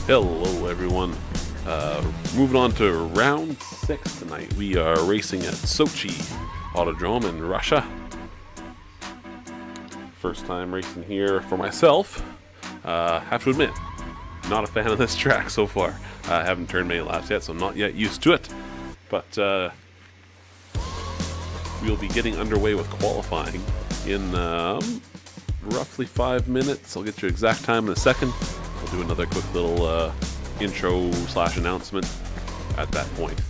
Hello, everyone. Moving on to round 6 tonight. We are racing at Sochi Autodrome in Russia. First time racing here for myself. Have to admit, not a fan of this track so far. I haven't turned many laps yet, so I'm not yet used to it. But we'll be getting underway with qualifying in roughly 5 minutes. I'll get you exact time in a second. We'll do another quick little intro/announcement at that point.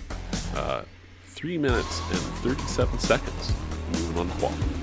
3 minutes and 37 seconds. Moving on to qualifying.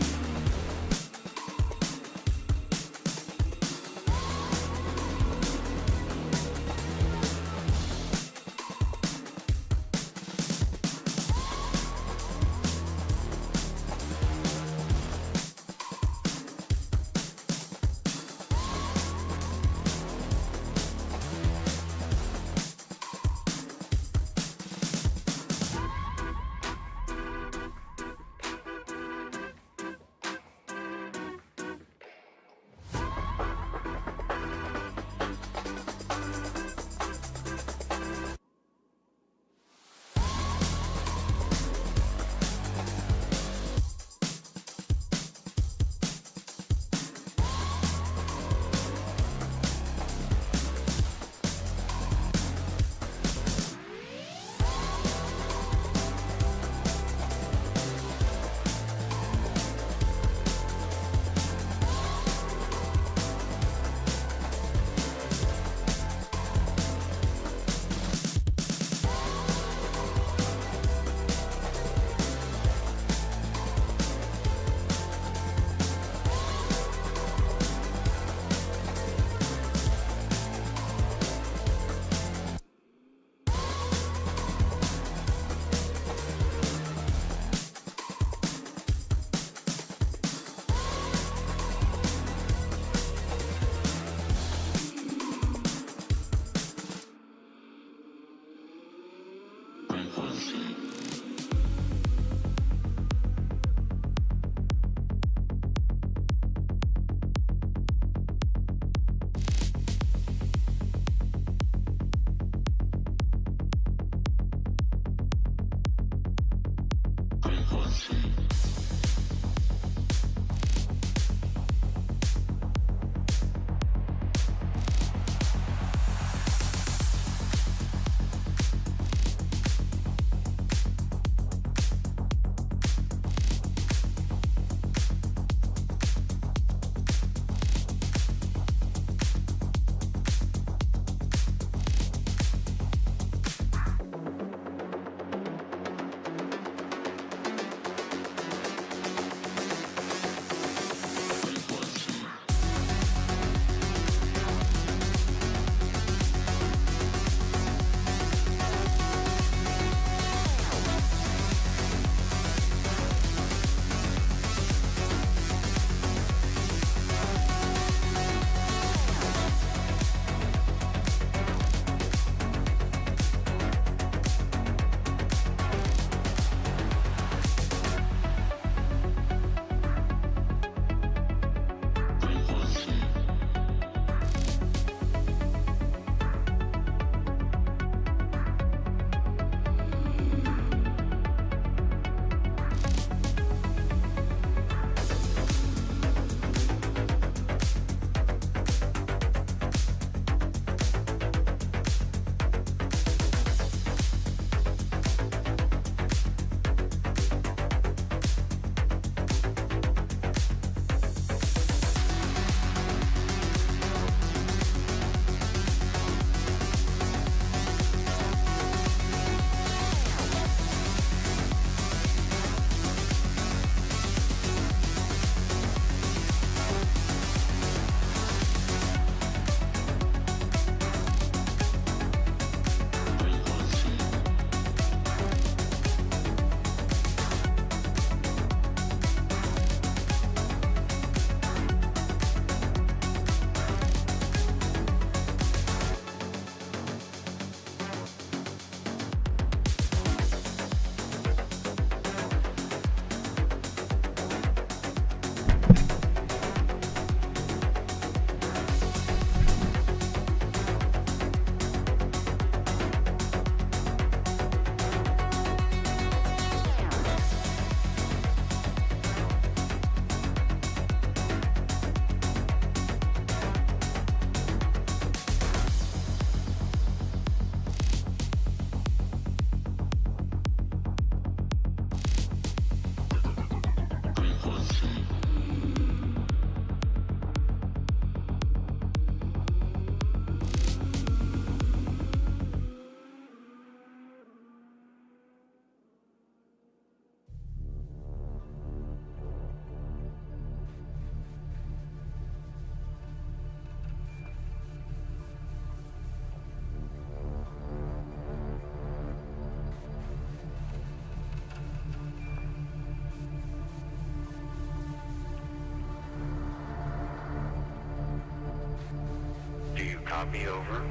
Copy over.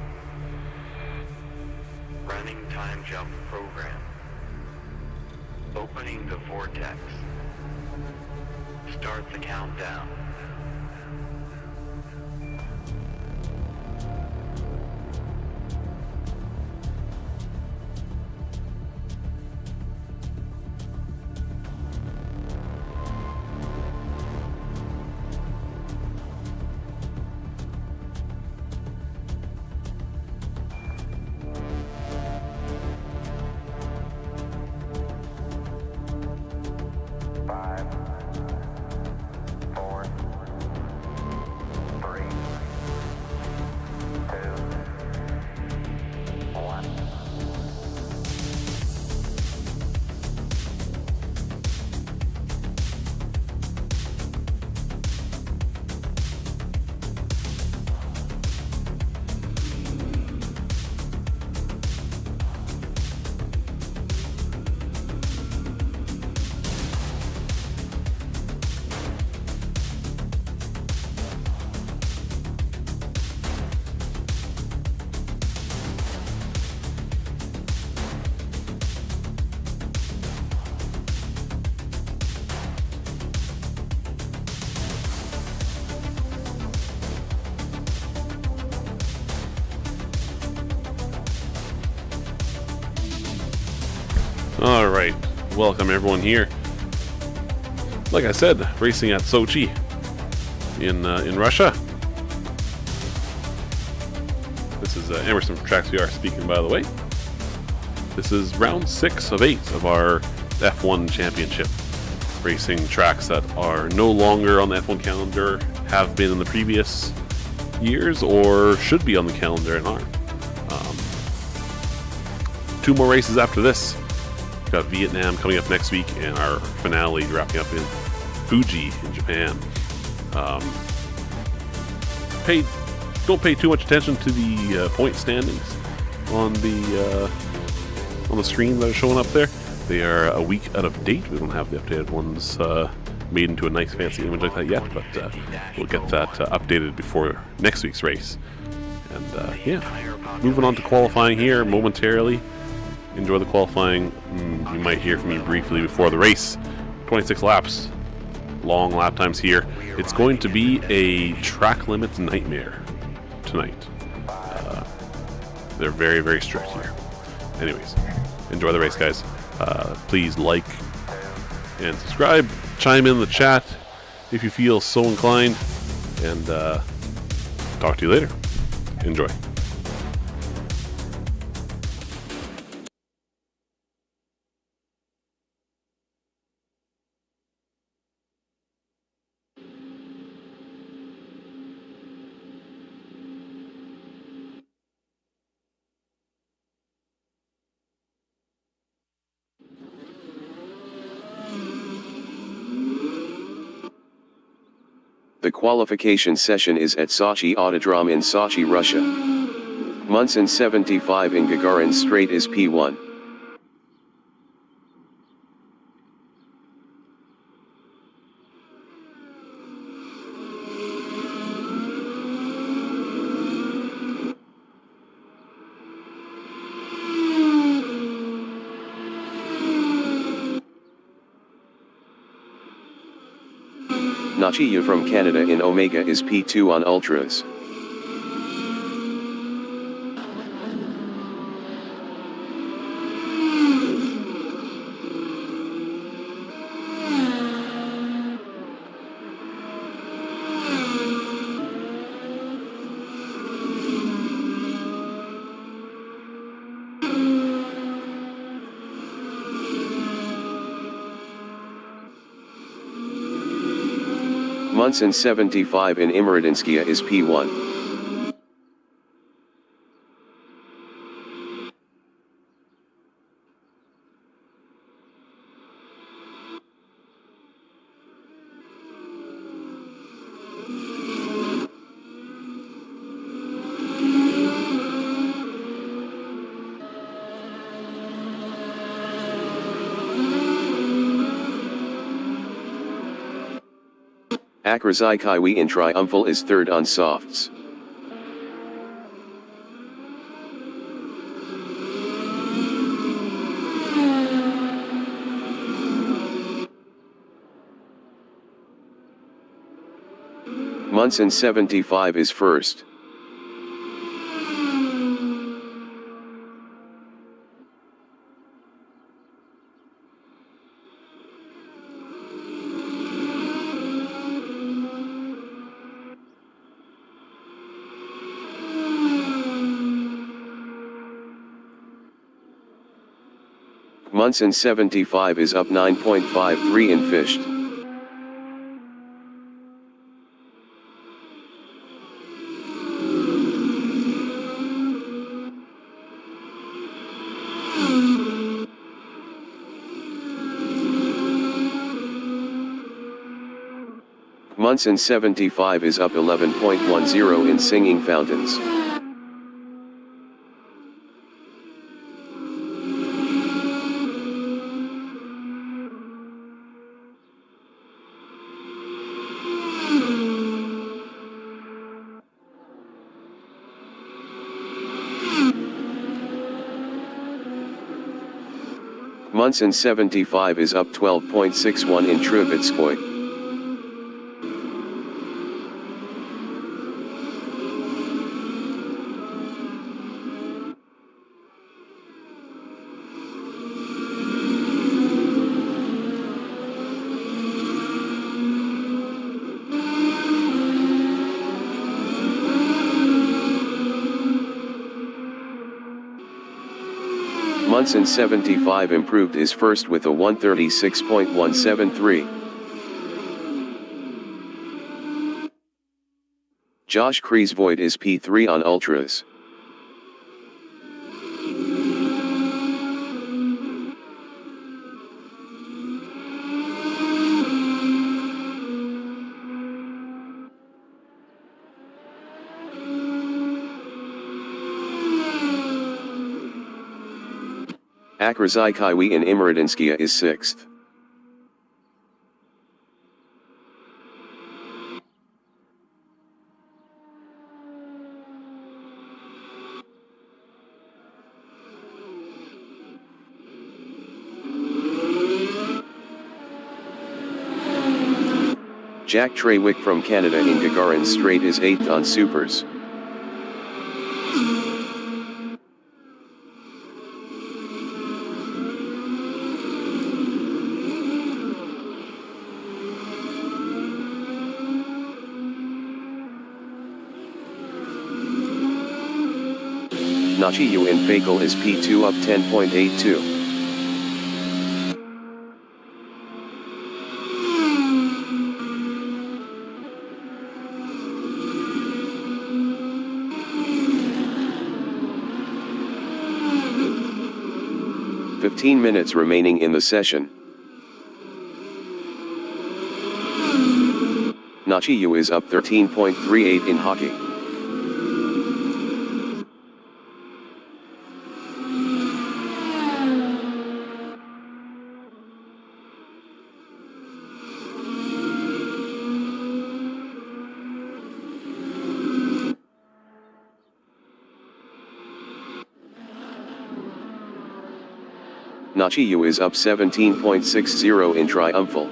Running time jump program. Opening the vortex. Start the countdown. All right, welcome everyone here. Like I said, racing at Sochi in Russia. This is Emerson from TracksVR speaking, by the way. This is round 6 of 8 of our F1 Championship, racing tracks that are no longer on the F1 calendar, have been in the previous years, or should be on the calendar and aren't. 2 more races after this. We've got Vietnam coming up next week, and our finale wrapping up in Fuji in Japan. Don't pay too much attention to the point standings on the screen that are showing up there. They are a week out of date. We don't have the updated ones made into a nice fancy image like that yet, but we'll get that updated before next week's race. And yeah, moving on to qualifying here momentarily. Enjoy the qualifying. You might hear from me briefly before the race. 26 laps. Long lap times here. It's going to be a track limits nightmare tonight. They're very, very strict here. Anyways, enjoy the race, guys. Please like and subscribe. Chime in the chat if you feel so inclined. And talk to you later. Enjoy. The qualification session is at Sochi Autodrome in Sochi, Russia. Munson 75 in Gagarin Strait is P1. Nachiya from Canada in Omega is P2 on Ultras. Munson 75 in Imradinskia is P1. Akrazai Kaiwi in Triumphal is third on softs. Munson 75 is first. Munson 75 is up 9.53 in fished. Munson 75 is up 11.10 in singing fountains. Munson 75 is up 12.61 in Trubetskoy. Munson 75 improved his first with a 136.173. Josh Kreisvoigt is P3 on Ultras. Akrazykaiwi in Imradinskia is 6th. Jack Trawick from Canada in Gagarin Strait is 8th on Supers. Nachiyu in Fakal is P2 up 10.82. Minutes remaining in the session. Nachiyu is up 13.38 in hockey. Nachiyu is up 17.60 in triumphal.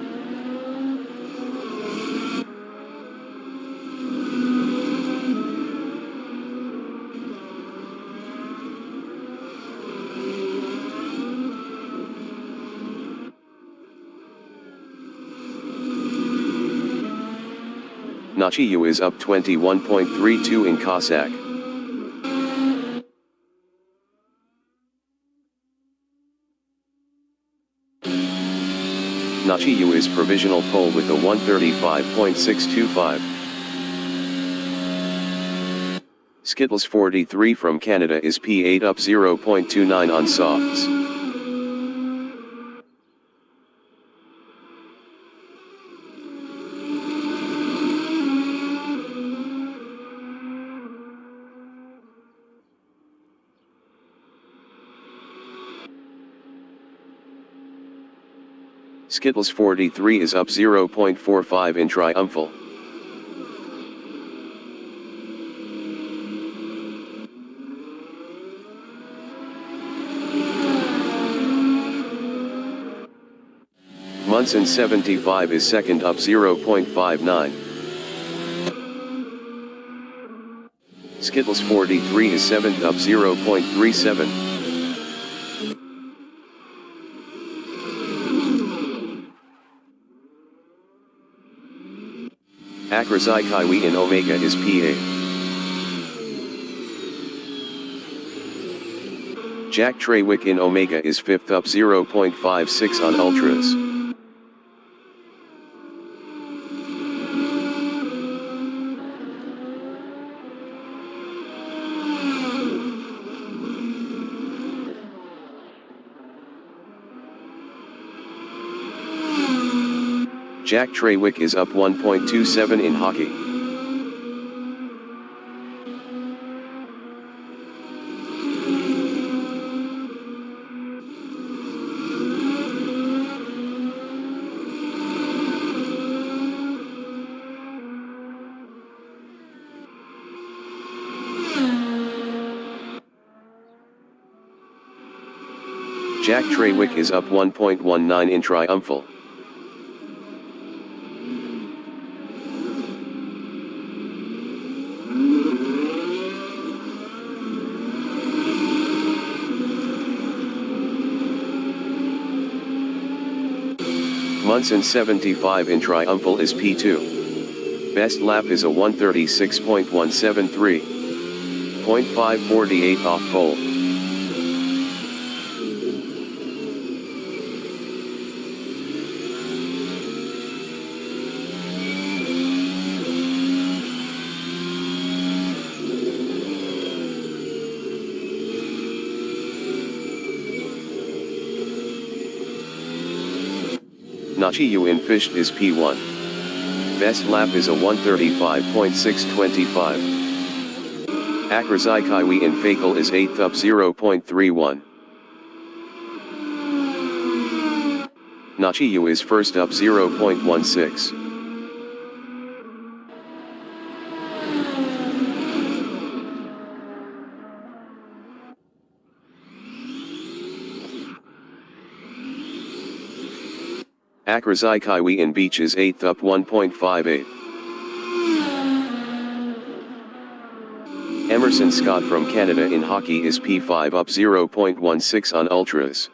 Nachiyu is up 21.32 in Cossack. Nachiyu is provisional pole with a 135.625. Skittles 43 from Canada is P8 up 0.29 on softs. Skittles 43 is up 0.45 in triumphal. Munson 75 is second up 0.59. Skittles 43 is 7th up 0.37. Akrazai Kaiwi in Omega is P8. Jack Treywick in Omega is 5th up 0.56 on Ultras. Jack Treywick is up 1.27 in hockey. Jack Treywick is up 1.19 in triumphal. Munson 75 in triumphal is P2. Best lap is a 136.173. 0.548 off pole. Nachiyu in fished is P1. Best lap is a 135.625. Akrazai Kaiwi in Fakel is 8th up 0.31. Nachiyu is first up 0.16. Akrazai Kaiwi in beach is 8th up 1.58. Emerson Scott from Canada in hockey is P5 up 0.16 on ultras.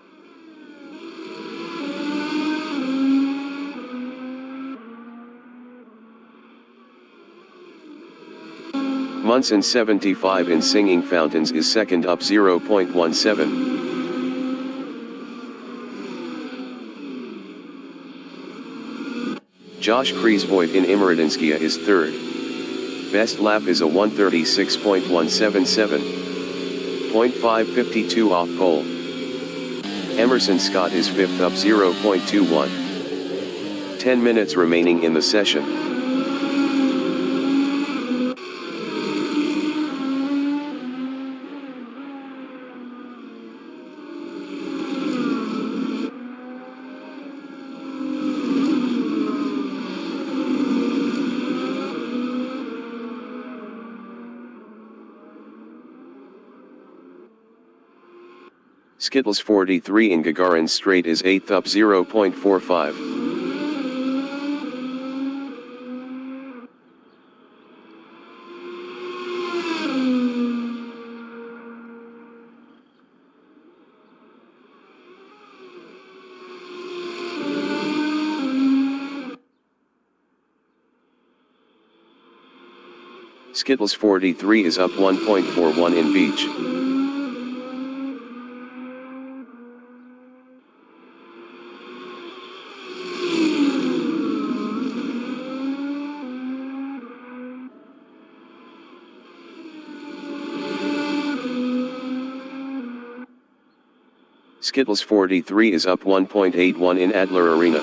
Munson 75 in singing fountains is second up 0.17. Josh Kriesvoigt in Imradinskia is third. Best lap is a 136.177. 0.552 off pole. Emerson Scott is fifth up 0.21. 10 minutes remaining in the session. Skittles 43 in Gagarin Strait is 8th up 0.45. Skittles 43 is up 1.41 in beach. Skittles 43 is up 1.81 in Adler Arena.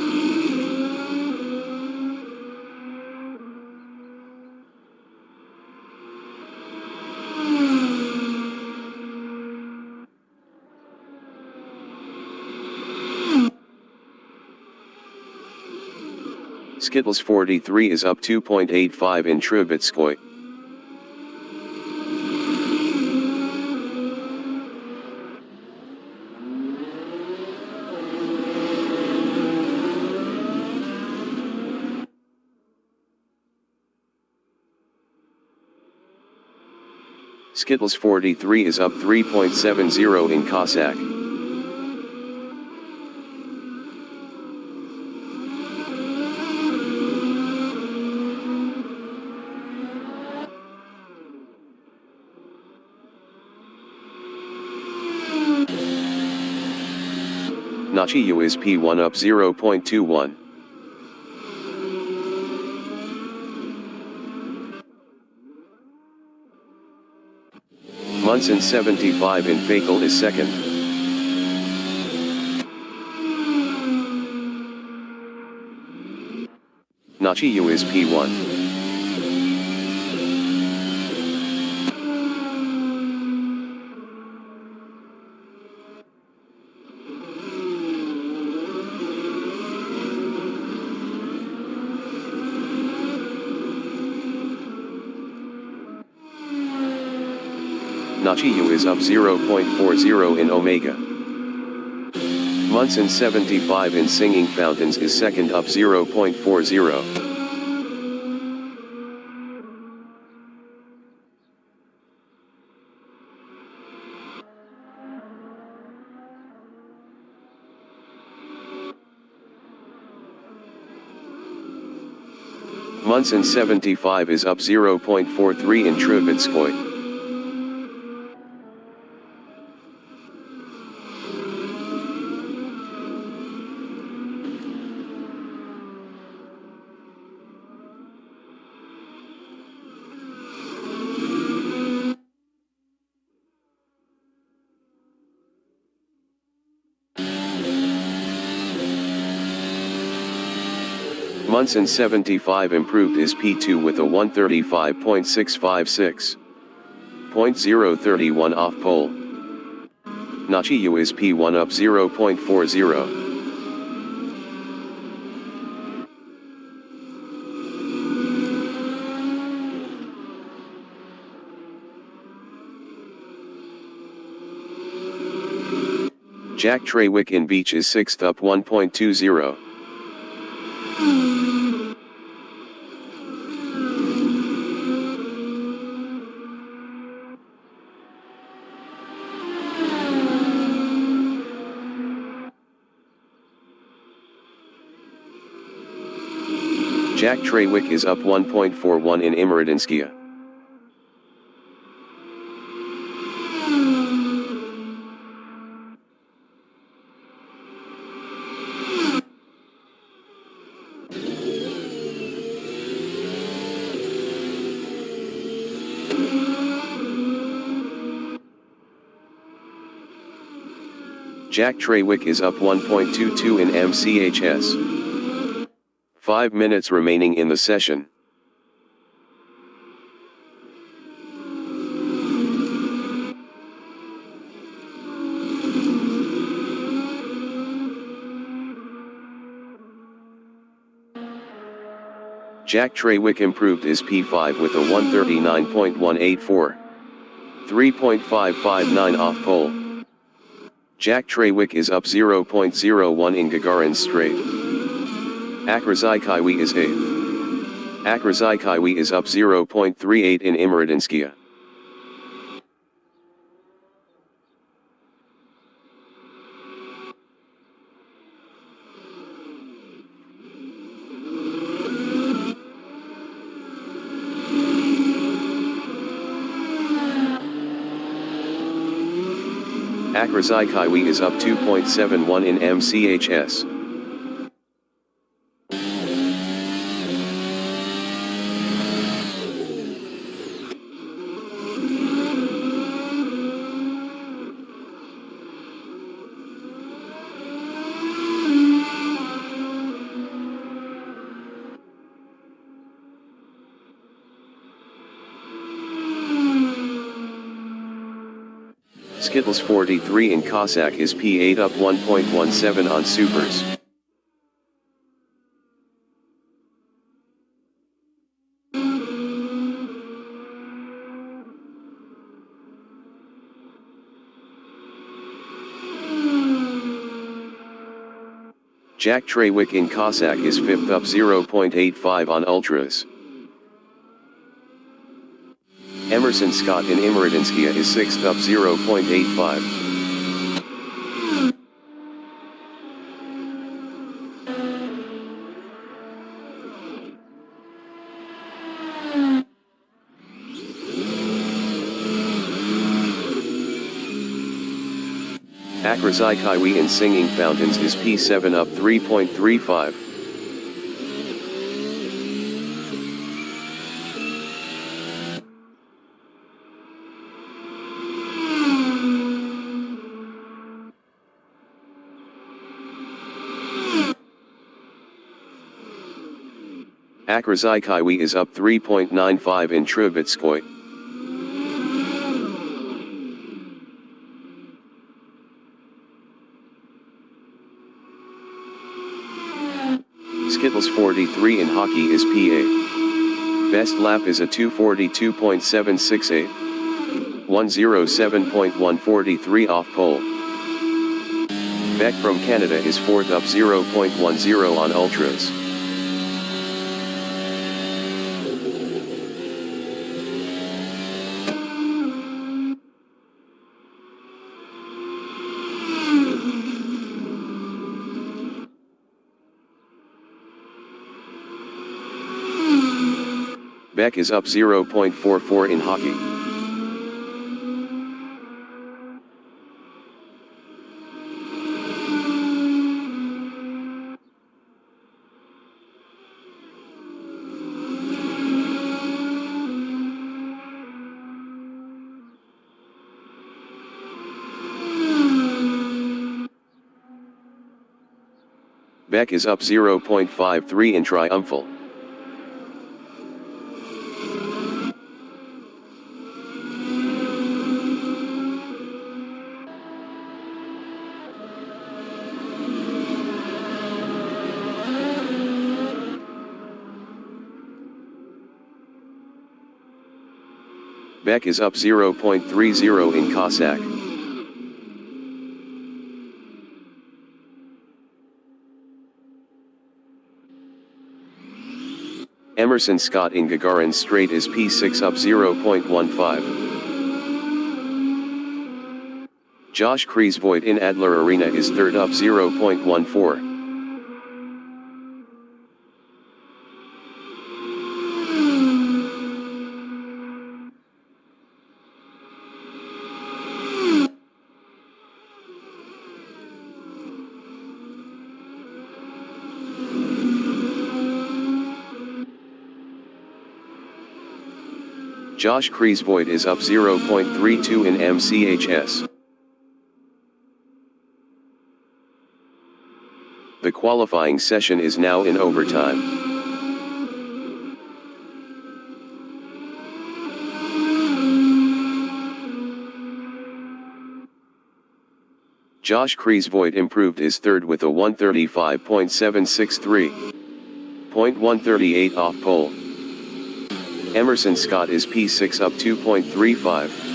Skittles 43 is up 2.85 in Trubetskoy. Skittles 43 is up 3.70 in Cossack. Nachi USP1 up 0.21. Munson 75 in Fakel is second. Nachi USP1. Nachi U is up 0.40 in Omega. Munson 75 in Singing Fountains is second up 0.40. Munson 75 is up 0.43 in Trubetskoy. Munson 75 improved his P2 with a 135.656. 0.031 off pole. Nachi U is P1 up 0.40. Jack Trawick in Beach is 6th up 1.20. Jack Trawick is up 1.41 in Imradinskia. Jack Trawick is up 1.22 in MCHS. 5 minutes remaining in the session. Jack Trawick improved his P5 with a 139.184. 3.559 off pole. Jack Trawick is up 0.01 in Gagarin Strait. Akrazikaiwi is 8th. Akrazikaiwi is up 0.38 in Imradinskia. Akrazikaiwi is up 2.71 in MCHS. Skittles 43 in Cossack is P8 up 1.17 on Supers. Jack Trawick in Cossack is 5th up 0.85 on Ultras. Emerson Scott in Imradinskia is 6th up 0.85. Akrazai in Singing Fountains is P7 up 3.35. Akrazai is up 3.95 in Trubetskoy. Skittles 43 in hockey is PA. Best lap is a 242.768. 107.143 off pole. Beck from Canada is 4th up 0.10 on ultras. Beck is up 0.44 in hockey. Beck is up 0.53 in triumphal. Beck is up 0.30 in Cossack. Emerson Scott in Gagarin Strait is P6 up 0.15. Josh Kreisvoigt in Adler Arena is 3rd up 0.14. Josh Kreisvoigt is up 0.32 in MCHS. The qualifying session is now in overtime. Josh Kreisvoigt improved his 3rd with a 135.763. 0.138 off pole. Emerson Scott is P6 up 2.35.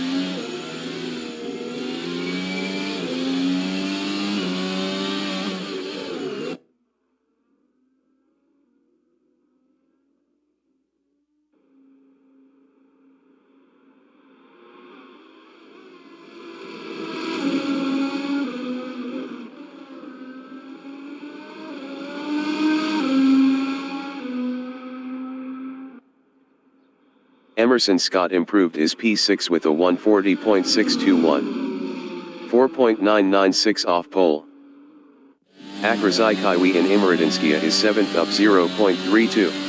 Emerson Scott improved his P6 with a 140.621. 4.996 off pole. Akrazai in Imradinskia is 7th up 0.32.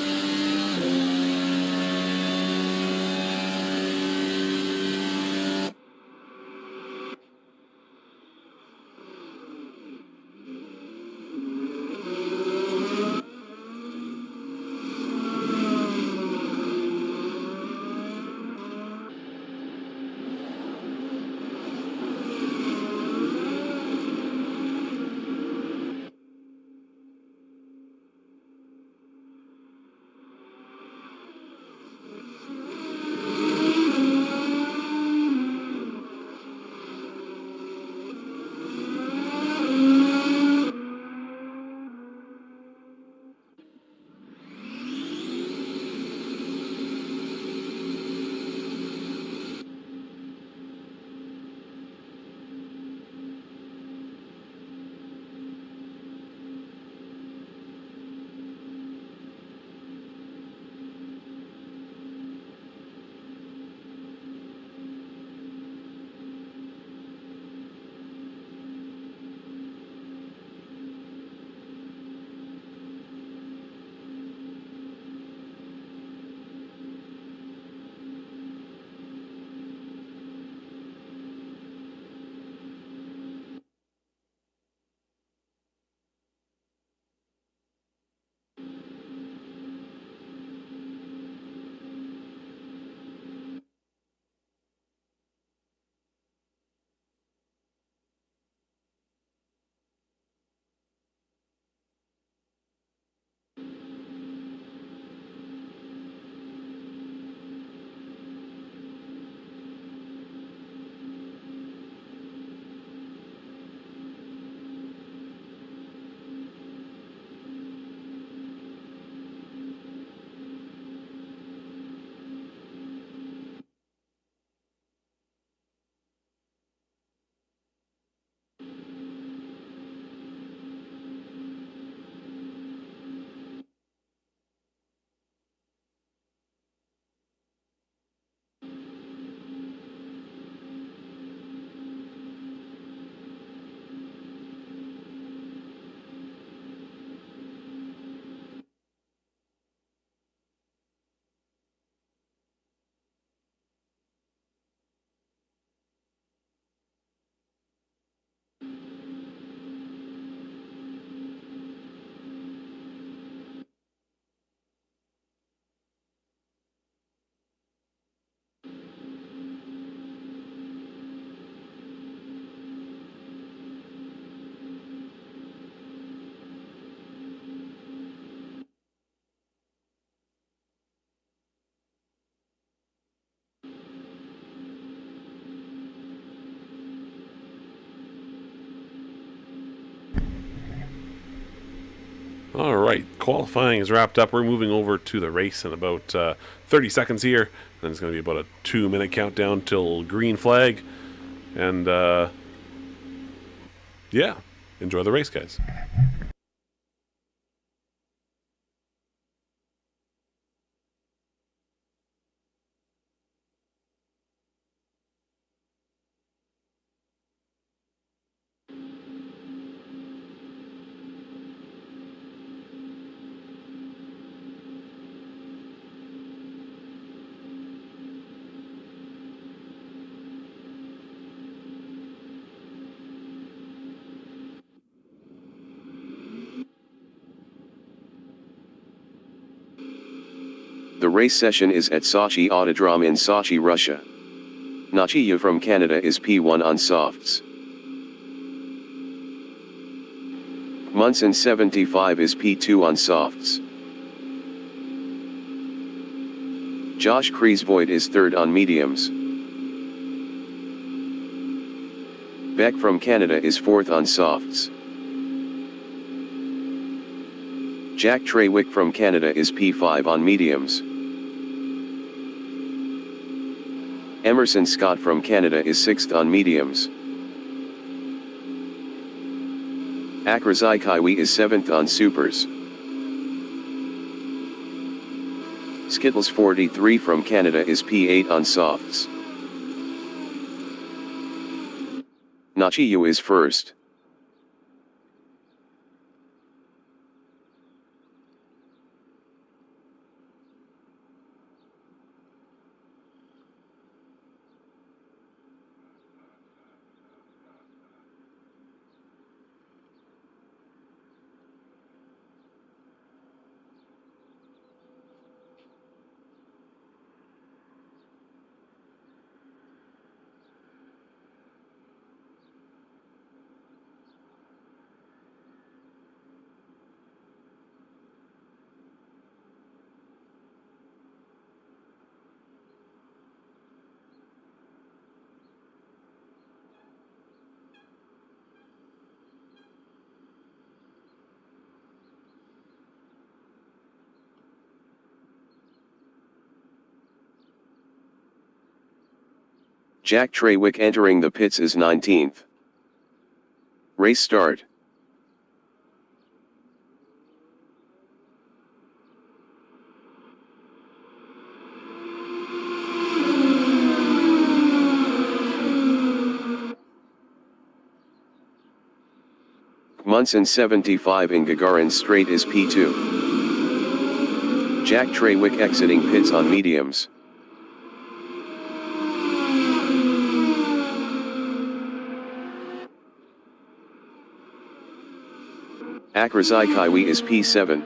All right, qualifying is wrapped up. We're moving over to the race in about 30 seconds here. Then it's going to be about a 2-minute countdown till green flag. And yeah, enjoy the race, guys. The race session is at Sochi Autodrome in Sochi, Russia. Nachiya from Canada is P1 on softs. Munson 75 is P2 on softs. Josh Kreisvoigt is third on mediums. Beck from Canada is fourth on softs. Jack Trawick from Canada is P5 on mediums. Emerson Scott from Canada is sixth on mediums. Akrazai Kaiwi is seventh on supers. Skittles 43 from Canada is P8 on softs. Nachiyu is first. Jack Trawick entering the pits is 19th. Race start. Munson 75 in Gagarin Straight is P2. Jack Trawick exiting pits on mediums. Akrazai Kaiwi is P7.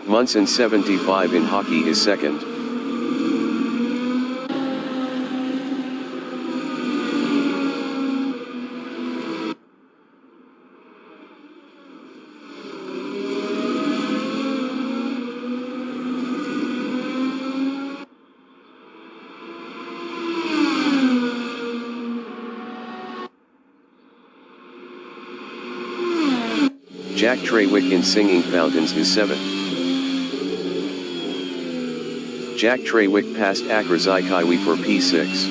Munson 75 in hockey is second. Jack Trawick in Singing Fountains is 7th. Jack Trawick passed Akrazai Kaiwi for P6.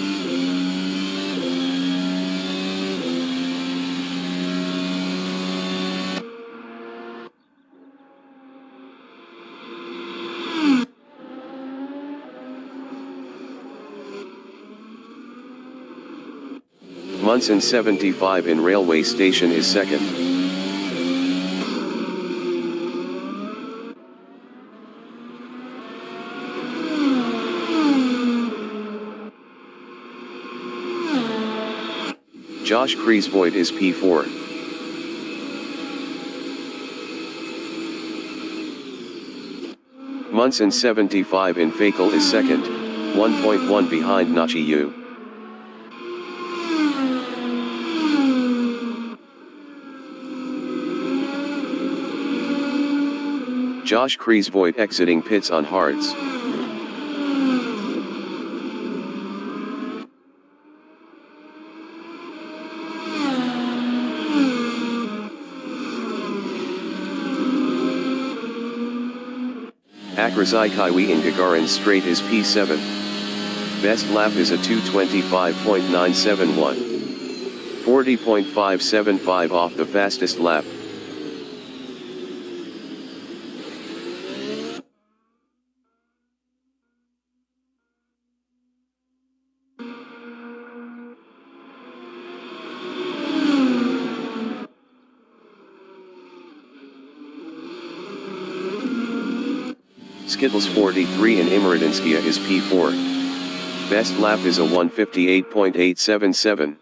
Munson 75 in Railway Station is second. Josh Kreisvoigt is P4. Munson 75 in Fakel is second, 1.1 behind Nachiyu. Josh Kreisvoigt exiting pits on hards. Akrazai in Gagarin straight is P7. Best lap is a 2:25.971. 40.575 off the fastest lap. Skittles 43 in Imradinskia is P4. Best lap is a 1:58.877.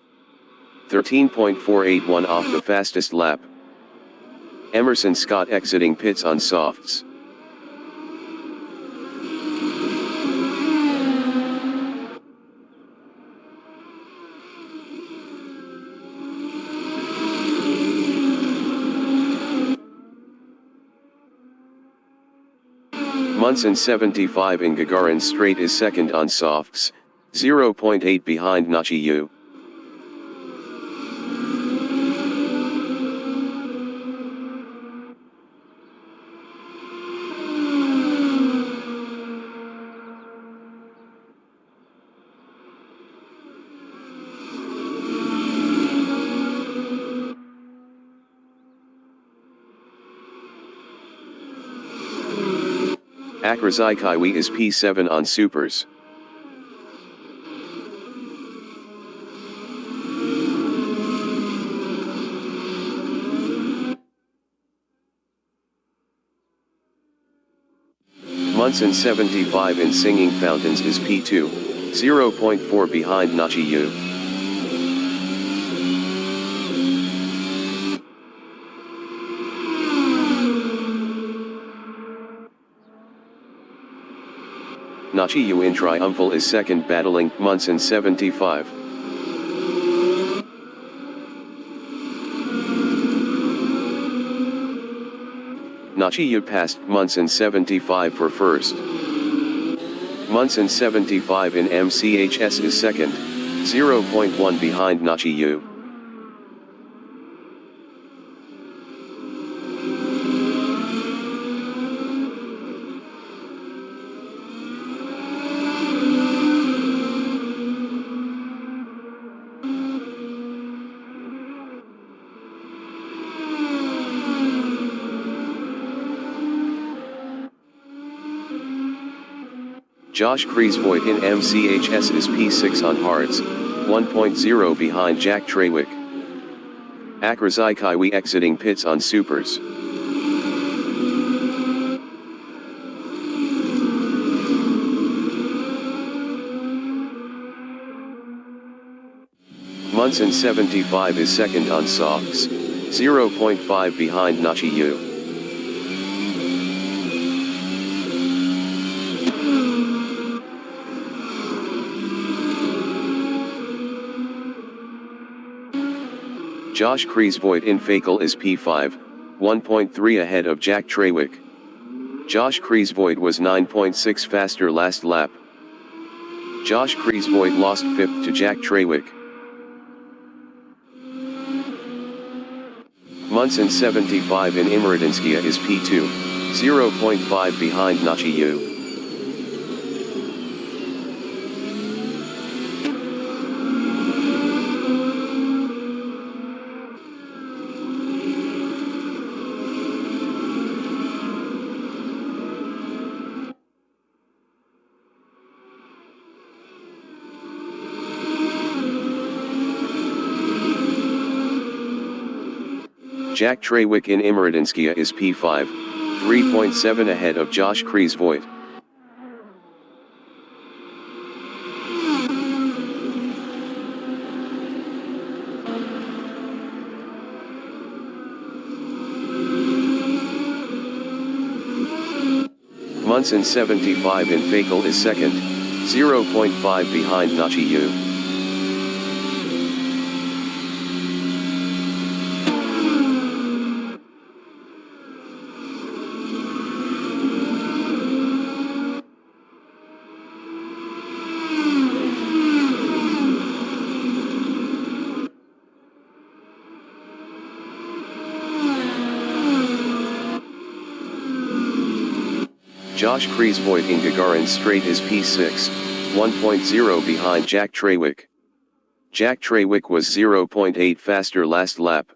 13.481 off the fastest lap. Emerson Scott exiting pits on softs. Munson 75 in Gagarin straight is second on softs, 0.8 behind Nachi Yu. Akrazai Kaiwi is P7 on supers. Munson 75 in Singing Fountains is P2, 0.4 behind Nachi Yu. Nachi Yu in Triumphal is second battling Munson 75. Nachi Yu passed Munson 75 for first. Munson 75 in MCHS is second, 0.1 behind Nachi Yu. Josh Kreisvoigt in MCHS is P6 on hards, 1.0 behind Jack Trawick. Akrazai Kaiwi exiting pits on supers. Munson 75 is second on softs, 0.5 behind Nachi Yu. Josh Kreisvoigt in Fakel is P5, 1.3 ahead of Jack Trawick. Josh Kreisvoigt was 9.6 faster last lap. Josh Kreisvoigt lost 5th to Jack Trawick. Munson 75 in Imradinskia is P2, 0.5 behind Nachi Yu. Jack Trawick in Imradinskia is P5, 3.7 ahead of Josh Kreisvoigt. Munson 75 in Fakel is second, 0.5 behind Nachi Yu. Josh Kreisvoigt in Gagarin Straight is P6, 1.0 behind Jack Trawick. Jack Trawick was 0.8 faster last lap.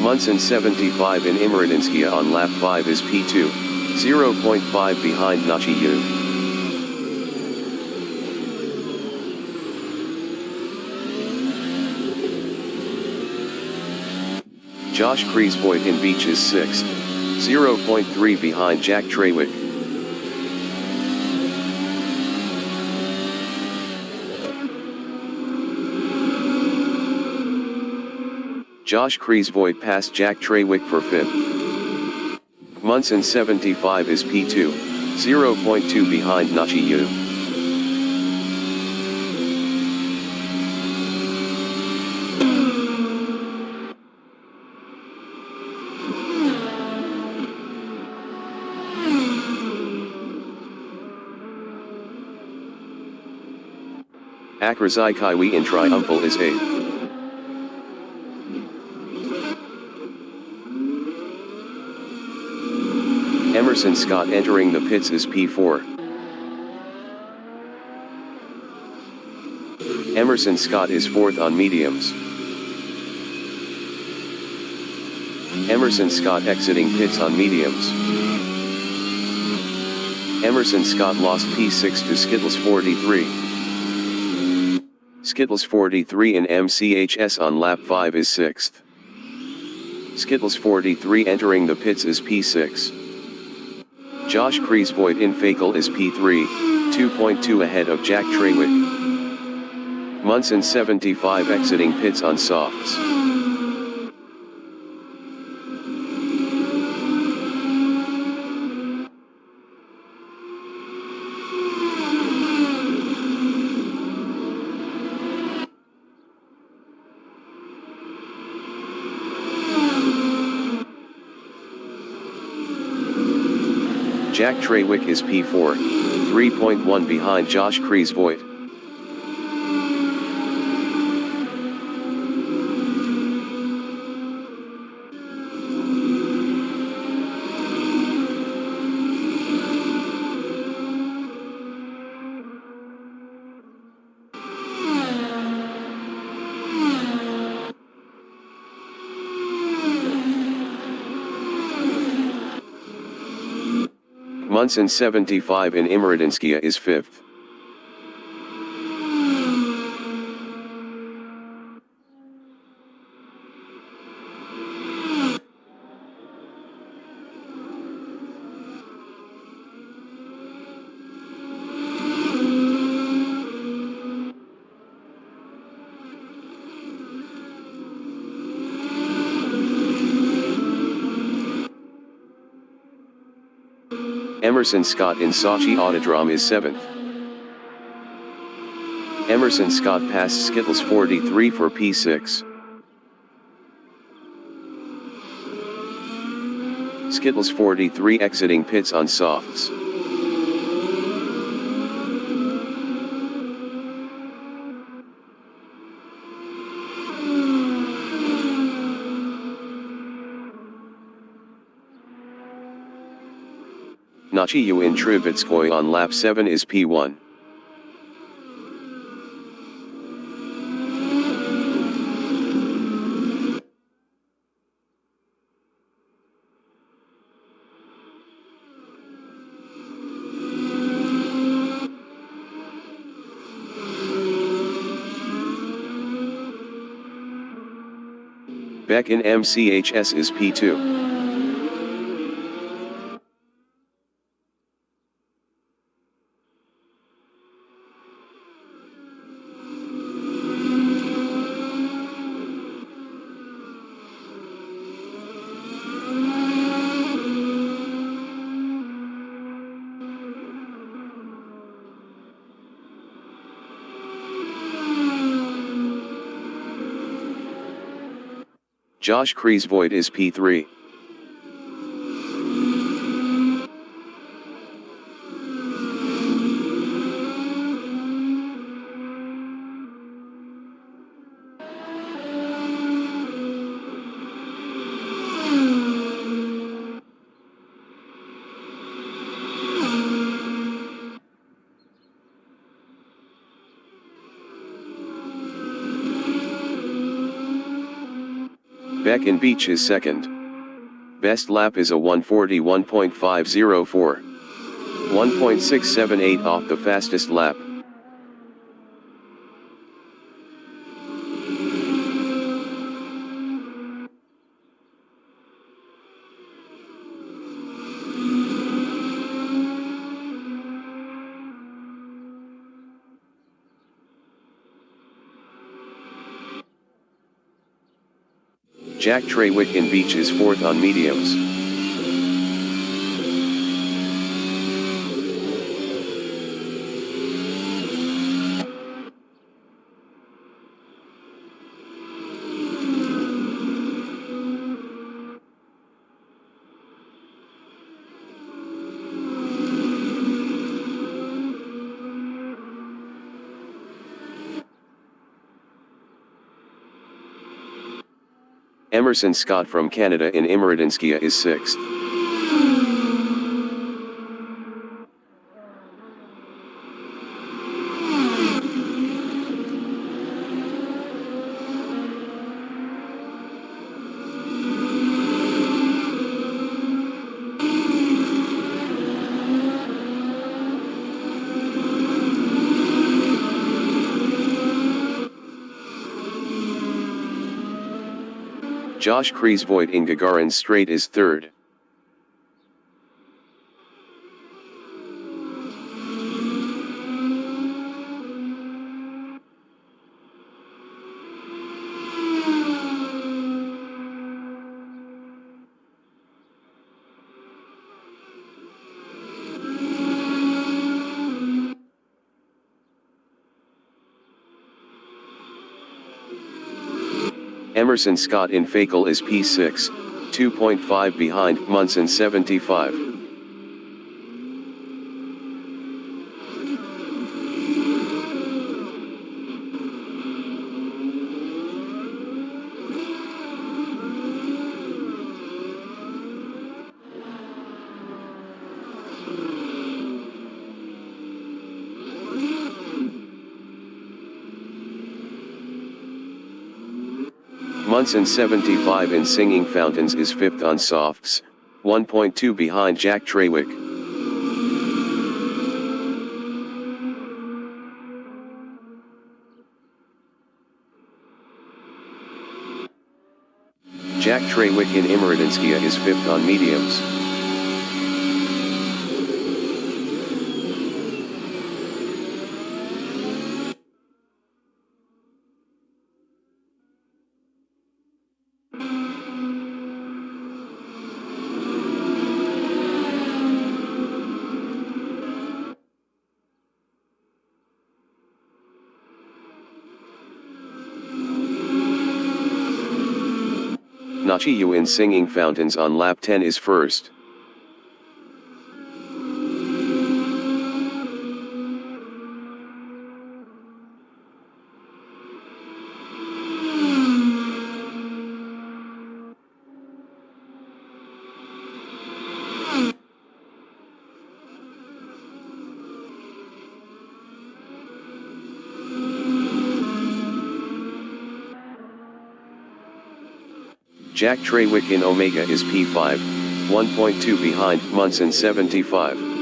Munson 75 in Imradinskia on lap 5 is P2, 0.5 behind Nachi Yu. Josh Kreisvoigt in Beach is 6th, 0.3 behind Jack Trawick. Josh Kreisvoigt passed Jack Trawick for 5th. Munson 75 is P2, 0.2 behind Nachi Yu. Akrazai Kaiwi in Triumphal is 8th. Emerson Scott entering the pits is P4. Emerson Scott is 4th on mediums. Emerson Scott exiting pits on mediums. Emerson Scott lost P6 to Skittles 43. Skittles 43 in MCHS on lap 5 is 6th. Skittles 43 entering the pits is P6. Josh Kreisvoigt in Fakel is P3, 2.2 ahead of Jack Trawick. Munson 75 exiting pits on softs. Jack Trawick is P4, 3.1 behind Josh Kreisvoigt. Munson 75 in Imradinskia is 5th. Emerson Scott in Sochi Autodrome is 7th. Emerson Scott passed Skittles 43 for P6. Skittles 43 exiting pits on softs. Nachi Yu in Trubetskoy on lap 7 is P1. Beck in MCHS is P2. Josh Kreisvoigt is P3. Beacon Beach is second. Best lap is a 1:41.504. 1.678 off the fastest lap. Jack Trawick in Beach is fourth on mediums. Emerson Scott from Canada in Imradinskia is sixth. Josh Kreisvoigt in Gagarin Strait is third. Emerson Scott in Fakel is P6, 2.5 behind Munson 75. Munson 75 in Singing Fountains is fifth on softs, 1.2 behind Jack Trawick. Jack Trawick in Imradinskia is fifth on mediums. Nachiyu in Singing Fountains on lap 10 is first. Jack Trawick in Omega is P5, 1.2 behind Munson 75.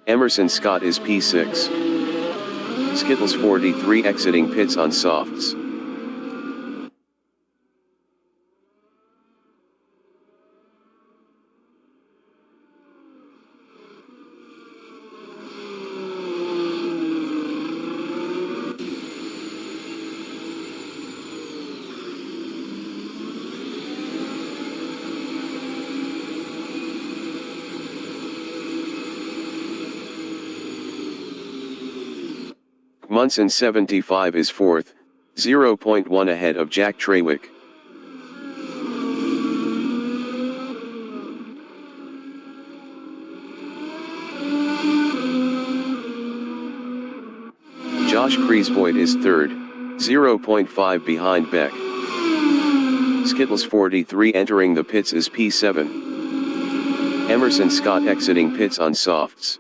Emerson Scott is P6. Skittles 43 exiting pits on softs. Munson 75 is fourth, 0.1 ahead of Jack Trawick. Josh Kreisvoigt is third, 0.5 behind Beck. Skittles 43 entering the pits is P7. Emerson Scott exiting pits on softs.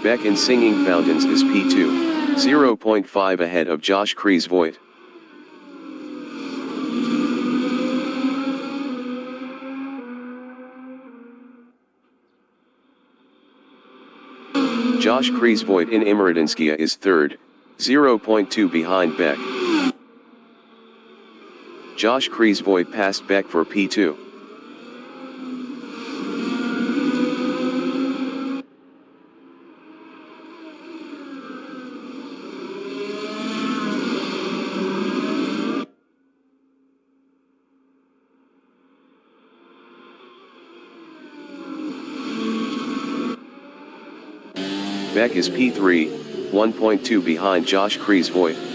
Beck in Singing Fountains is P2, 0.5 ahead of Josh Kreisvoigt. Josh Kreisvoigt in Imradinskia is third, 0.2 behind Beck. Josh Kreisvoigt passed Beck for P2. Beck is P3, 1.2 behind Josh Kreisvoigt.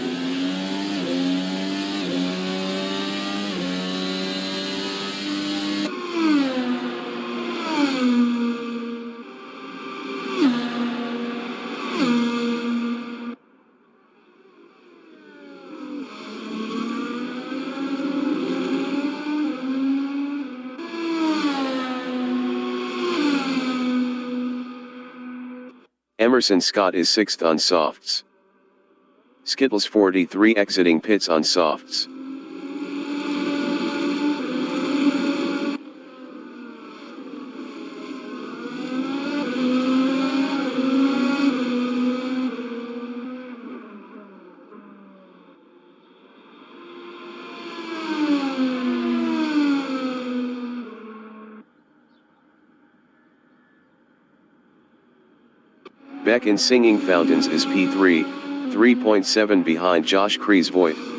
Emerson Scott is sixth on softs. Skittles 43 exiting pits on softs. Beck in Singing Fountains is P3, 3.7 behind Josh Kreisvoigt.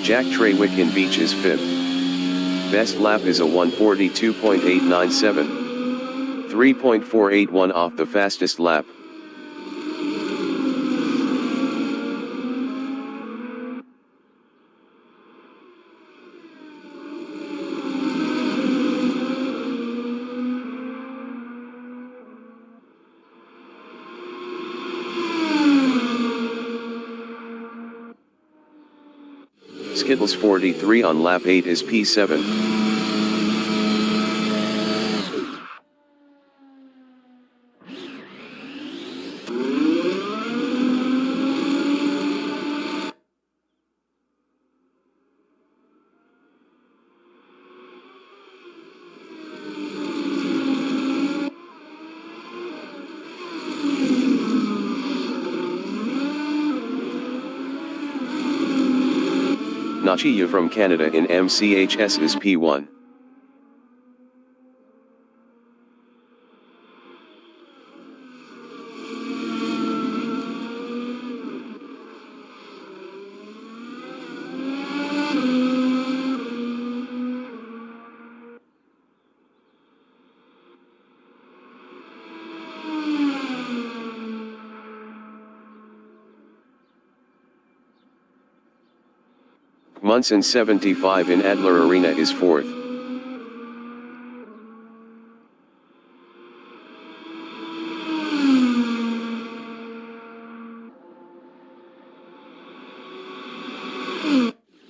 Jack Trawick in Beach is 5th. Best lap is a 1:42.897. 3.481 off the fastest lap. Skittles 43 on lap 8 is P7. Nachiya from Canada in MCHS is P1. Munson 75 in Adler Arena is 4th.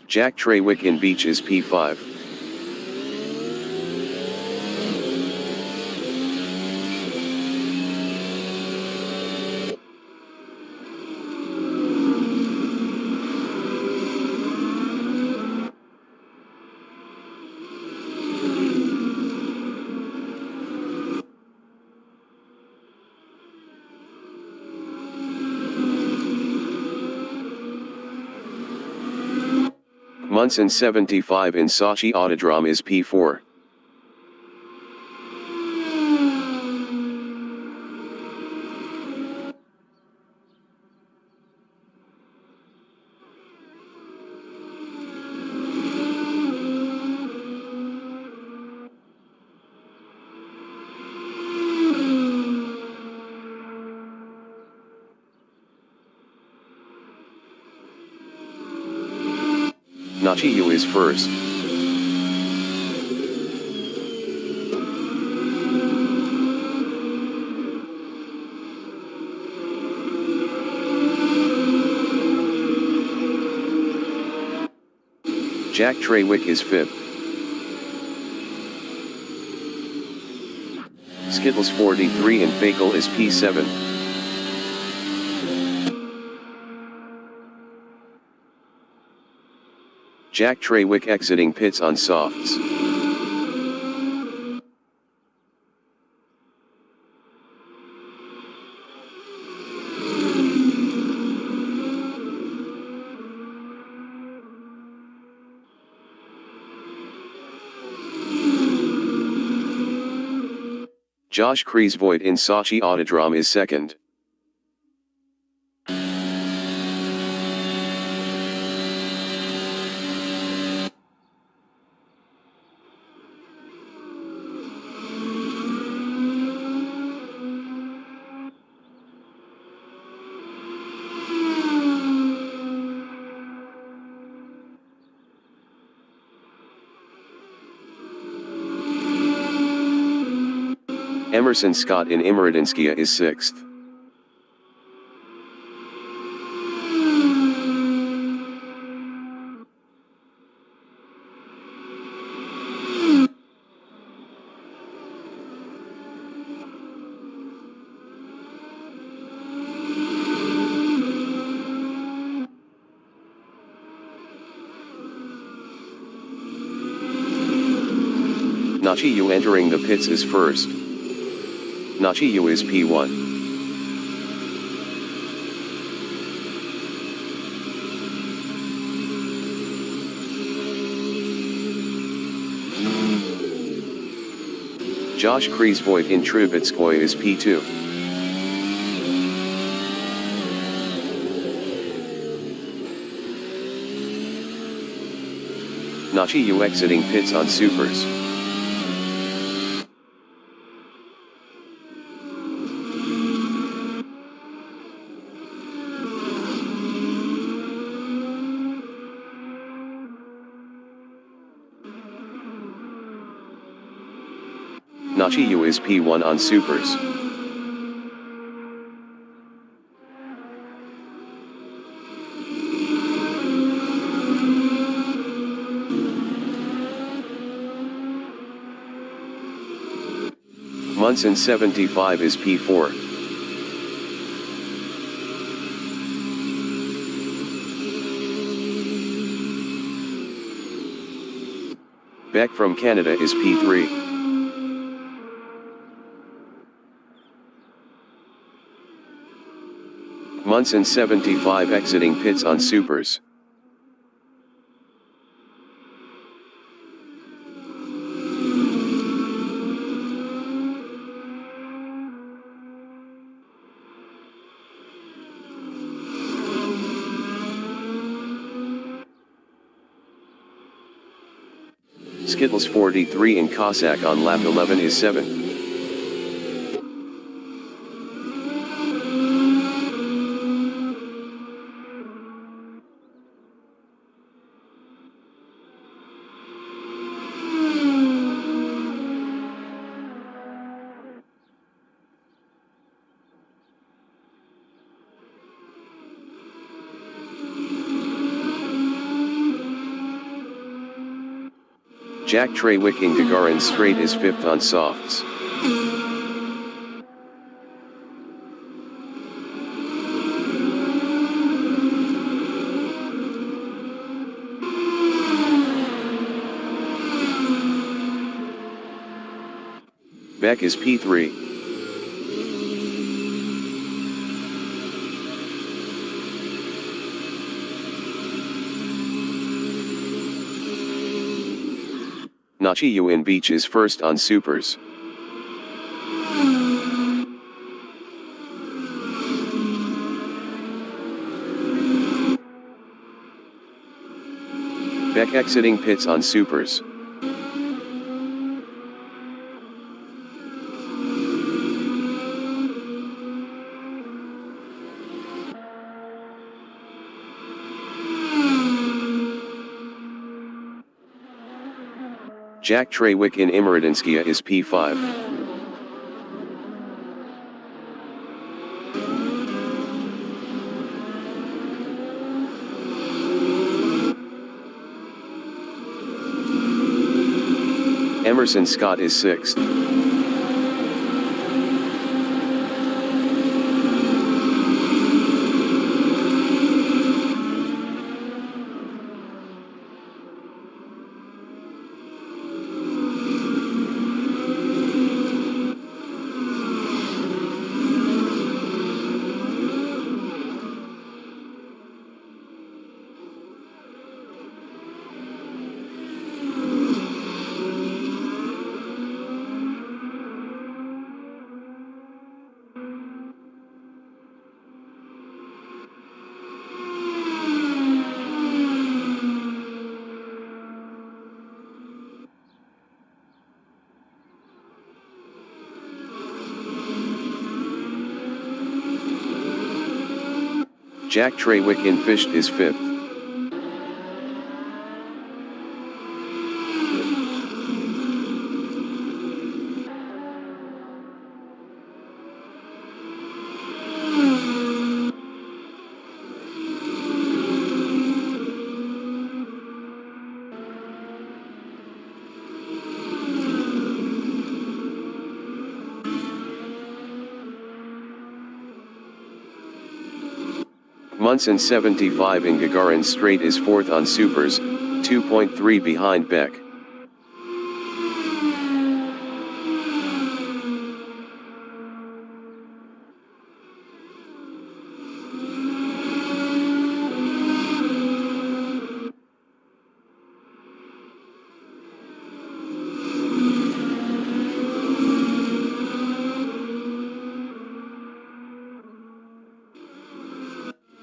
Jack Trawick in Beach is P5. Munson 75 in Sochi Autodrome is P4. Nachiyu is first. Jack Trawick is fifth. Skittles 43 in Fakel is P7. Jack Trawick exiting pits on softs. Josh Kreisvoigt in Sochi Autodrome is second. Emerson Scott in Imradinskia is sixth. Nachiyu entering the pits is first. Nachiyu is P1. Josh Kreisvoigt in Trubetskoy is P2. Nachiyu exiting pits on supers. Nachiyu is P1 on supers. Munson 75 is P4. Beck from Canada is P3. Munson 75 exiting pits on supers. Skittles 43 in Cossack on lap 11 is 7. Jack Trawick in Gagarin Straight is 5th on softs. Beck is P3. Nachiyuan Beach is first on supers. Beck exiting pits on supers. Jack Trawick in Imradinskia is P5. Emerson Scott is 6th. Jack Trawick in Fished is 5th. Munson 75 in Gagarin Strait is 4th on supers, 2.3 behind Beck.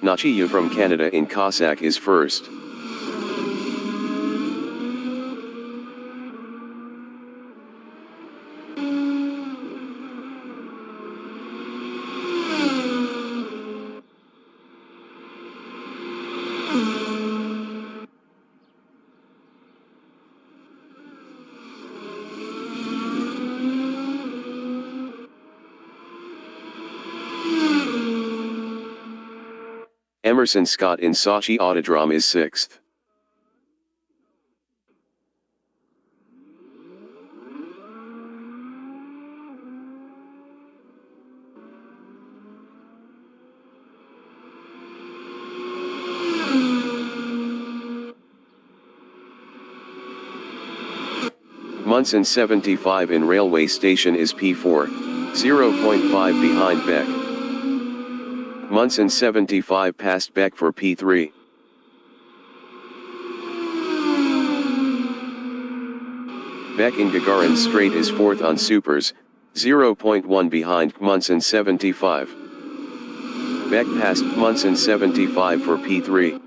Nachiya from Canada in Cossack is 1st. Emerson Scott in Sochi Autodrome is 6th. Munson 75 in Railway Station is P4, 0.5 behind Beck. Munson 75 passed Beck for P3. Beck in Gagarin Strait is 4th on supers, 0.1 behind Munson 75. Beck passed Munson 75 for P3.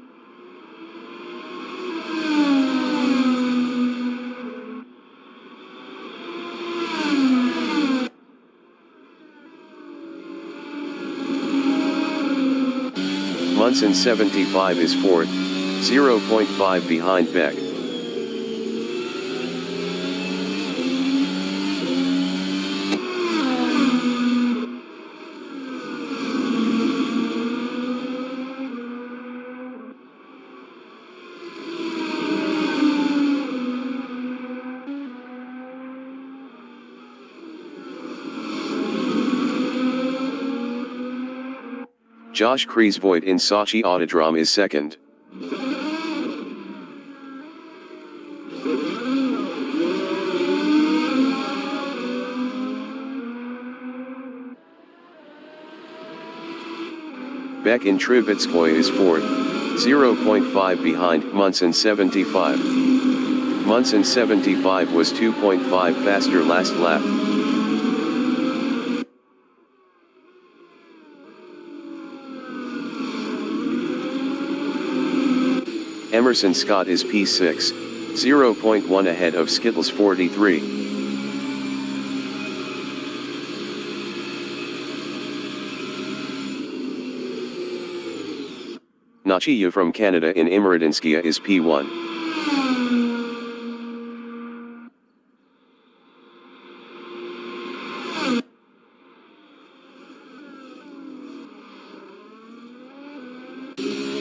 Munson 75 is 4th, 0.5 behind Beck. Josh Kreisvoigt in Sochi Autodrome is 2nd. Beck in Trubetskoy is 4th, 0.5 behind Munson 75. Munson 75 was 2.5 faster last lap. Emerson Scott is P6, 0.1 ahead of Skittles 43. Nachiya from Canada in Imradinskia is P1.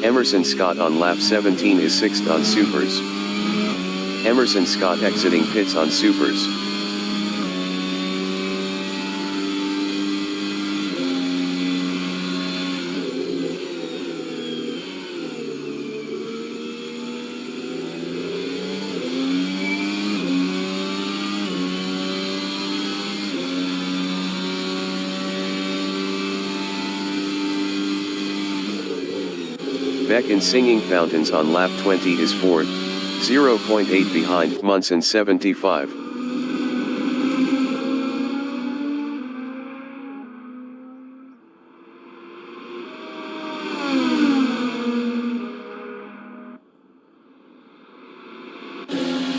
Emerson Scott on lap 17 is 6th on Supers. Emerson Scott exiting pits on Supers. Beck in Singing Fountains on lap 20 is 4th, 0.8 behind Munson 75.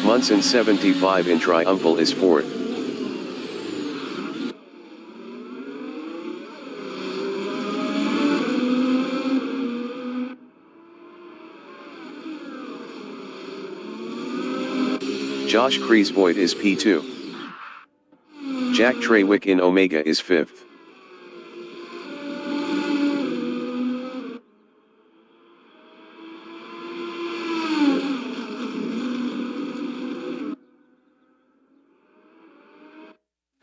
Munson 75 in Triumphal is 4th. Josh Kreisvoigt is P2. Jack Trawick in Omega is 5th.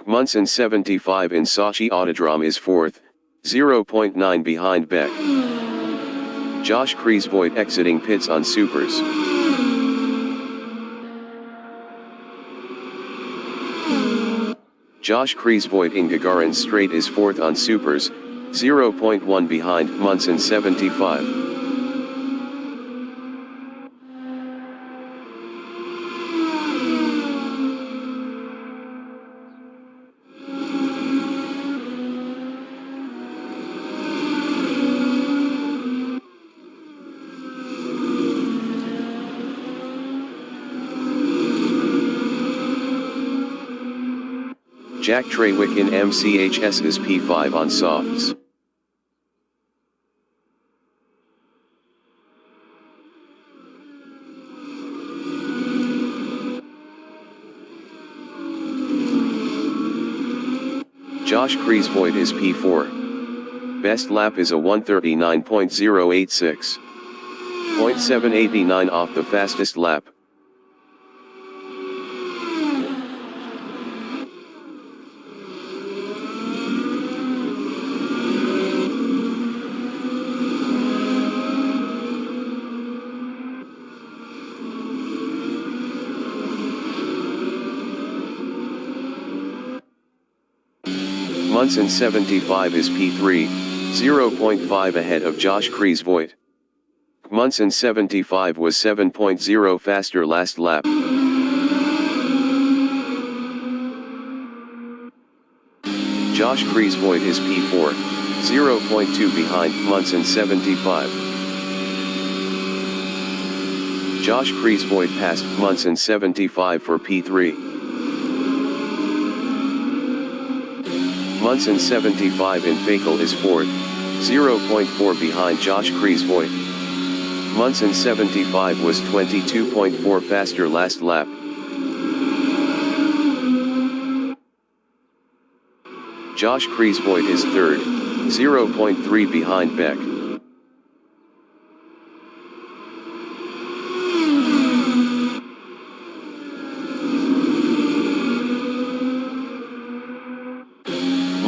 Munson 75 in Sochi Autodrome is 4th, 0.9 behind Beck. Josh Kreisvoigt exiting pits on Supers. Josh Kreisvoigt in Gagarin Straight is 4th on Supers, 0.1 behind Munson 75. Jack Trawick in MCHS is P5 on softs. Josh Kreisvoigt is P4. Best lap is a 1:39.086. 0.789 off the fastest lap. Munson 75 is P3, 0.5 ahead of Josh Kreisvoigt. Munson 75 was 7.0 faster last lap. Josh Kreisvoigt is P4, 0.2 behind Munson 75. Josh Kreisvoigt passed Munson 75 for P3. Munson 75 in Fakel is 4th, 0.4 behind Josh Kreisvoigt. Munson 75 was 22.4 faster last lap. Josh Kreisvoigt is 3rd, 0.3 behind Beck.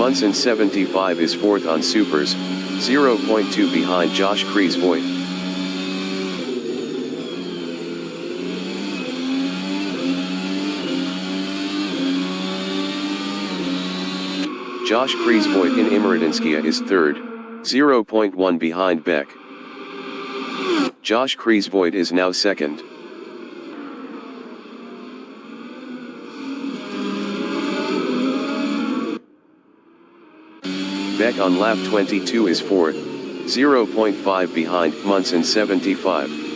Munson 75 is 4th on Supers, 0.2 behind Josh Kreisvoigt. Josh Kreisvoigt in Imradinskia is 3rd, 0.1 behind Beck. Josh Kreisvoigt is now 2nd. Beck on lap 22 is 4th, 0.5 behind Munson 75.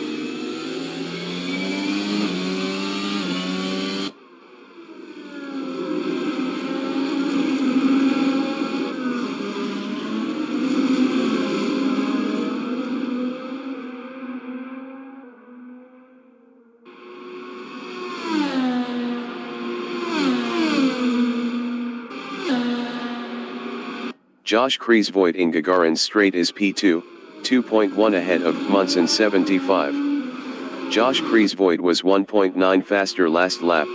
Josh Kreisvoigt in Gagarin Straight is P2, 2.1 ahead of Munson 75. Josh Kreisvoigt was 1.9 faster last lap.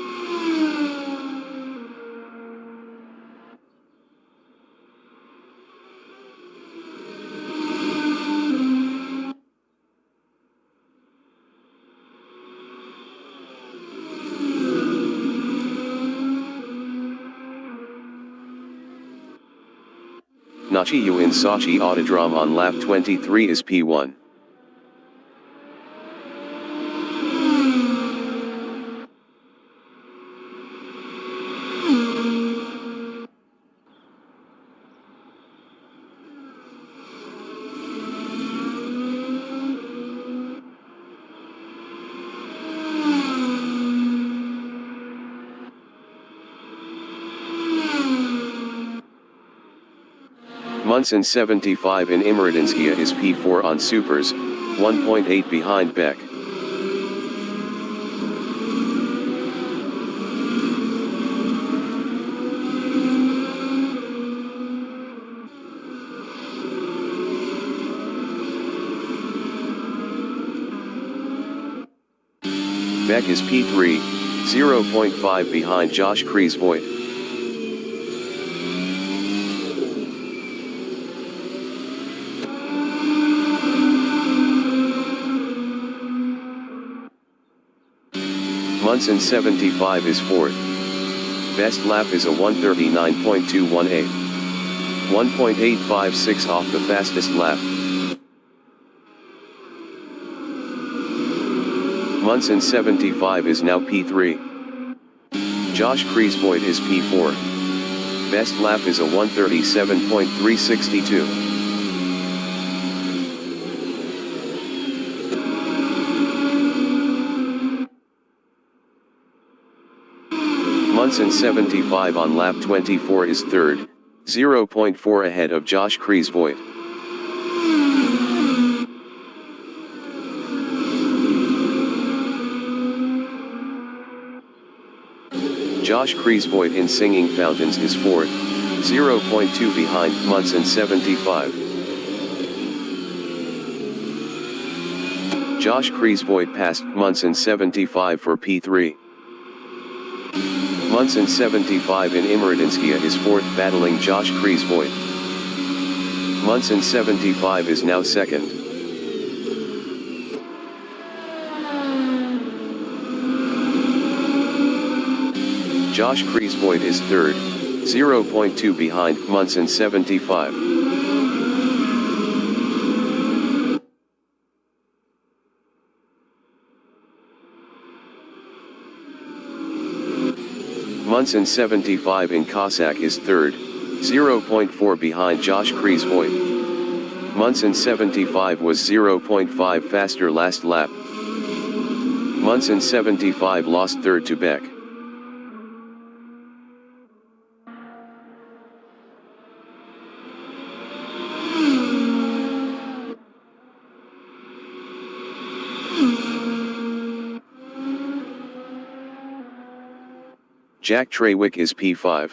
Nachiyu in Sochi Autodrome on lap 23 is P1. Munson 75 in Imradinskia is P4 on Supers, 1.8 behind Beck. Beck is P3, 0.5 behind Josh Kreisvoigt. Munson 75 is 4th. Best lap is a 1:39.218. 1.856 off the fastest lap. Munson 75 is now P3. Josh Kreisvoigt is P4. Best lap is a 1:37.362. Munson 75 on lap 24 is 3rd, 0.4 ahead of Josh Kreisvoigt. Josh Kreisvoigt in Singing Fountains is 4th, 0.2 behind Munson 75. Josh Kreisvoigt passed Munson 75 for P3. Munson 75 in Imradinskia is 4th battling Josh Kreisvoigt. Munson 75 is now 2nd. Josh Kreisvoigt is 3rd, 0.2 behind Munson 75. Munson 75 in Cossack is 3rd, 0.4 behind Josh Kreisvoigt. Munson 75 was 0.5 faster last lap. Munson 75 lost 3rd to Beck. Jack Trawick is P5.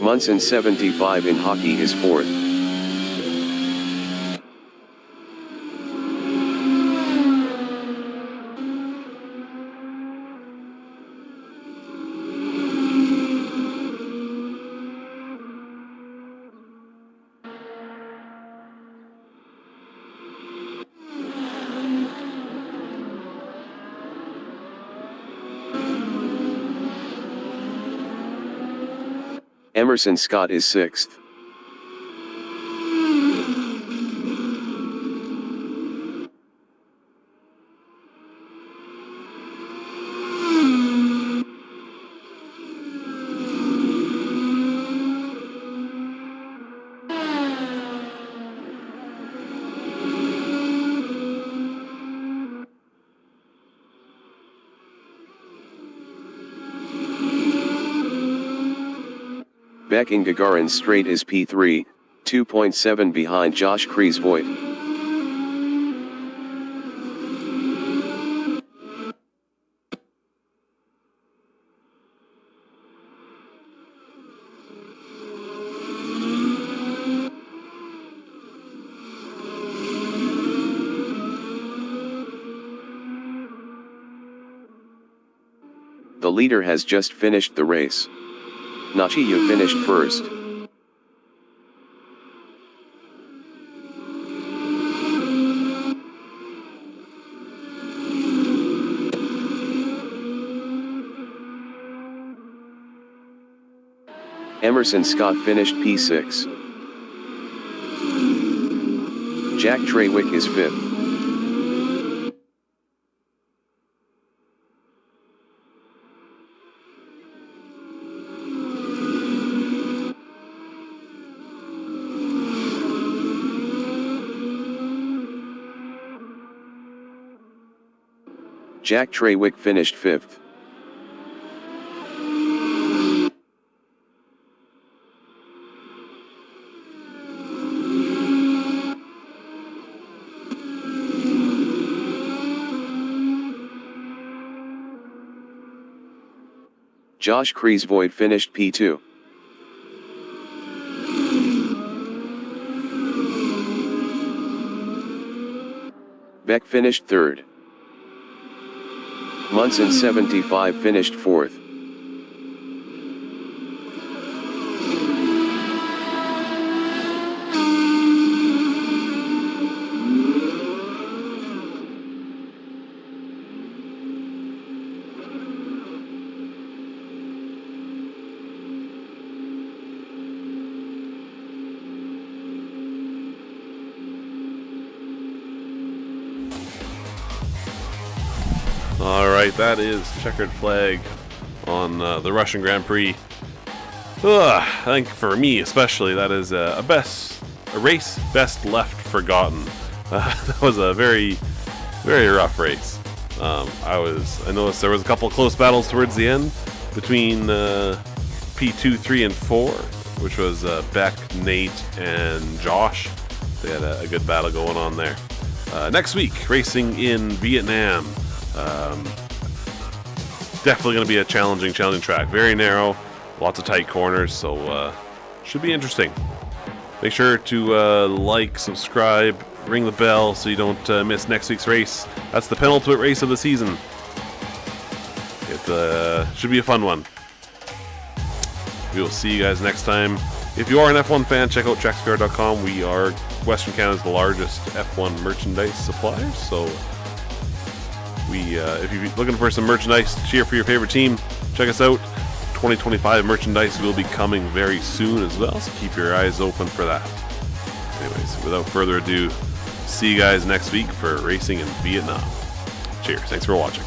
Munson 75 in hockey is 4th. Emerson Scott is 6th. Beck in Gagarin Strait is P3, 2.7 behind Josh Kreisvoigt. The leader has just finished the race. Nachi, you finished first. Emerson Scott finished P6. Jack Trawick is 5th. Jack Trawick finished 5th. Josh Kreisvoigt finished P2. Beck finished 3rd. Munson 75 finished 4th. All right, that is checkered flag on the Russian Grand Prix. I think for me especially, that is a race best left forgotten. That was a very, very rough race. I noticed there was a couple close battles towards the end between P2, 3, and 4, which was Beck, Nate, and Josh. They had a good battle going on there. Next week, racing in Vietnam. Definitely going to be a challenging track. Very narrow, lots of tight corners, so should be interesting. Make sure to like, subscribe, ring the bell so you don't miss next week's race. That's the penultimate race of the season. It should be a fun one. We will see you guys next time. If you are an F1 fan, check out TracksVR.com. We are Western Canada's largest F1 merchandise supplier, so if you're looking for some merchandise to cheer for your favorite team, check us out. 2025 merchandise will be coming very soon as well, so keep your eyes open for that. Anyways, without further ado, see you guys next week for racing in Vietnam. Cheers. Thanks for watching.